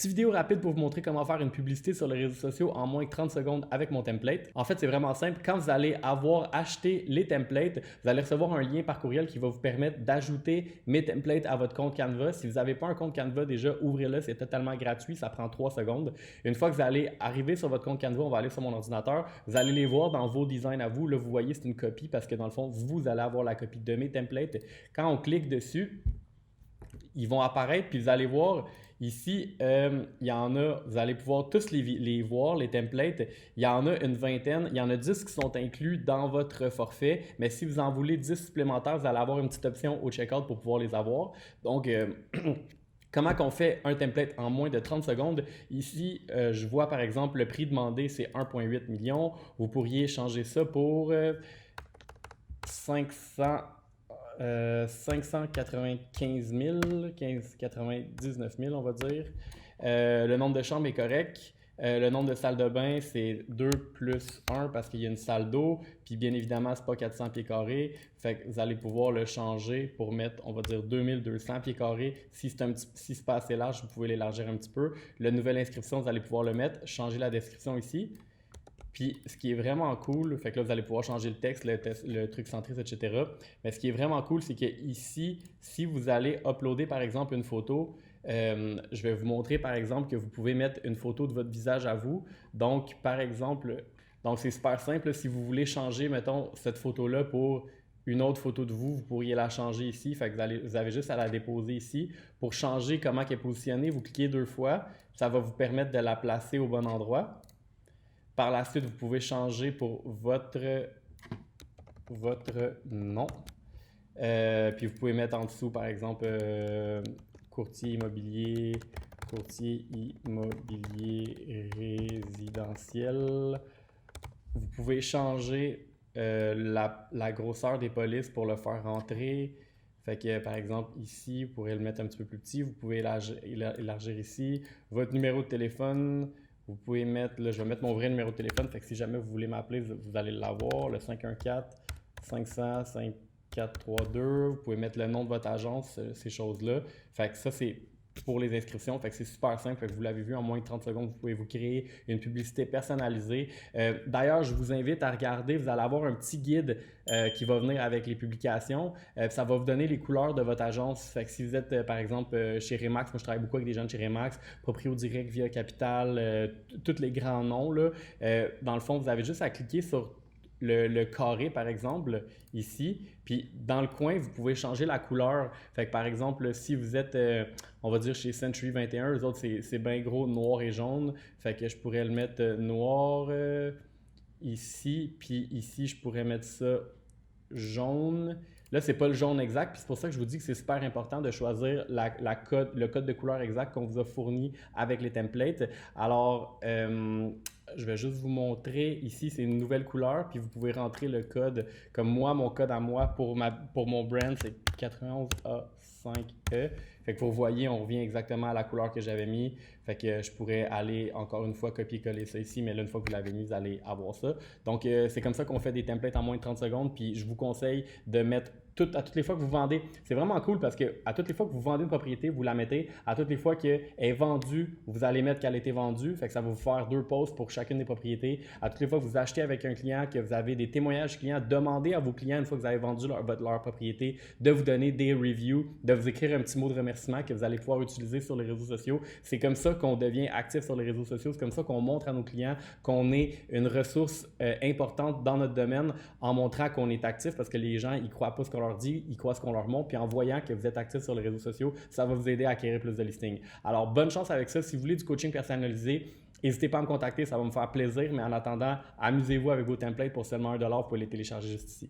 Petite vidéo rapide pour vous montrer comment faire une publicité sur les réseaux sociaux en moins que 30 secondes avec mon template. En fait, c'est vraiment simple. Quand vous allez avoir acheté les templates, vous allez recevoir un lien par courriel qui va vous permettre d'ajouter mes templates à votre compte Canva. Si vous n'avez pas un compte Canva déjà, ouvrez-le, c'est totalement gratuit, ça prend 3 secondes. Une fois que vous allez arriver sur votre compte Canva, on va aller sur mon ordinateur, vous allez les voir dans vos designs à vous. Là, vous voyez, c'est une copie parce que dans le fond, vous allez avoir la copie de mes templates. Quand on clique dessus, ils vont apparaître, puis vous allez voir ici, il y en a, vous allez pouvoir tous les voir, les templates. Il y en a une vingtaine, il y en a 10 qui sont inclus dans votre forfait, mais si vous en voulez 10 supplémentaires, vous allez avoir une petite option au checkout pour pouvoir les avoir. Donc, comment qu'on fait un template en moins de 30 secondes? Ici, je vois par exemple le prix demandé, c'est 1,8 million. Vous pourriez changer ça pour 595 000, 99 000 on va dire. Le nombre de chambres est correct. Le nombre de salles de bain, c'est 2 plus 1 parce qu'il y a une salle d'eau. Puis bien évidemment, ce n'est pas 400 pieds carrés. Fait que vous allez pouvoir le changer pour mettre, on va dire, 2200 pieds carrés. Si c'est pas assez large, vous pouvez l'élargir un petit peu. La nouvelle inscription, vous allez pouvoir le mettre. Changer la description ici. Puis, ce qui est vraiment cool, fait que là, vous allez pouvoir changer le texte, le truc centriste, etc. Mais ce qui est vraiment cool, c'est que ici, si vous allez uploader, par exemple, une photo, je vais vous montrer, par exemple, que vous pouvez mettre une photo de votre visage à vous. Donc, par exemple, c'est super simple. Si vous voulez changer, mettons, cette photo-là pour une autre photo de vous, vous pourriez la changer ici. Fait que vous avez juste à la déposer ici. Pour changer comment elle est positionnée, vous cliquez 2 fois. Ça va vous permettre de la placer au bon endroit. Par la suite, vous pouvez changer pour votre nom. Puis vous pouvez mettre en dessous, par exemple, courtier immobilier résidentiel. Vous pouvez changer la grosseur des polices pour le faire rentrer. Fait que, par exemple, ici, vous pourrez le mettre un petit peu plus petit. Vous pouvez élargir ici. Votre numéro de téléphone. Vous pouvez mettre, là, je vais mettre mon vrai numéro de téléphone, fait que si jamais vous voulez m'appeler, vous allez l'avoir, le 514-500-5432. Vous pouvez mettre le nom de votre agence, ces choses-là. Fait que ça, c'est pour les inscriptions. Fait que c'est super simple. Fait que vous l'avez vu, en moins de 30 secondes, vous pouvez vous créer une publicité personnalisée. D'ailleurs, je vous invite à regarder. Vous allez avoir un petit guide qui va venir avec les publications. Ça va vous donner les couleurs de votre agence. Fait que si vous êtes, par exemple, chez Remax, moi je travaille beaucoup avec des gens de chez Remax, Proprio Direct, Via Capital, tous les grands noms, là. Dans le fond, vous avez juste à cliquer sur le carré, par exemple, ici. Puis, dans le coin, vous pouvez changer la couleur. Fait que, par exemple, si vous êtes, on va dire, chez Century 21, eux autres, c'est bien gros, noir et jaune. Fait que je pourrais le mettre noir ici. Puis ici, je pourrais mettre ça jaune. Là, c'est pas le jaune exact, puis c'est pour ça que je vous dis que c'est super important de choisir le code de couleur exact qu'on vous a fourni avec les templates. Alors, je vais juste vous montrer. Ici, c'est une nouvelle couleur, puis vous pouvez rentrer le code. Comme moi, mon code à moi pour mon brand, c'est 91A5E. Fait que vous voyez, on revient exactement à la couleur que j'avais mis. Fait que je pourrais aller encore une fois copier-coller ça ici, mais là, une fois que vous l'avez mis, vous allez avoir ça. Donc, c'est comme ça qu'on fait des templates en moins de 30 secondes. Puis, je vous conseille de mettre à toutes les fois que vous vendez. C'est vraiment cool parce que à toutes les fois que vous vendez une propriété, vous la mettez. À toutes les fois qu'elle est vendue, vous allez mettre qu'elle a été vendue. Fait que ça va vous faire 2 posts pour chacune des propriétés. À toutes les fois que vous achetez avec un client, que vous avez des témoignages clients, demandez à vos clients, une fois que vous avez vendu leur propriété, de vous donner des reviews, de vous écrire un petit mot de remerciement que vous allez pouvoir utiliser sur les réseaux sociaux. C'est comme ça qu'on devient actif sur les réseaux sociaux. C'est comme ça qu'on montre à nos clients qu'on est une ressource importante dans notre domaine en montrant qu'on est actif parce que les gens, ils croient pas ce qu'on leur dit, ils croient ce qu'on leur montre, puis en voyant que vous êtes actif sur les réseaux sociaux, ça va vous aider à acquérir plus de listings. Alors, bonne chance avec ça. Si vous voulez du coaching personnalisé, n'hésitez pas à me contacter, ça va me faire plaisir, mais en attendant, amusez-vous avec vos templates pour seulement $1, vous pouvez les télécharger juste ici.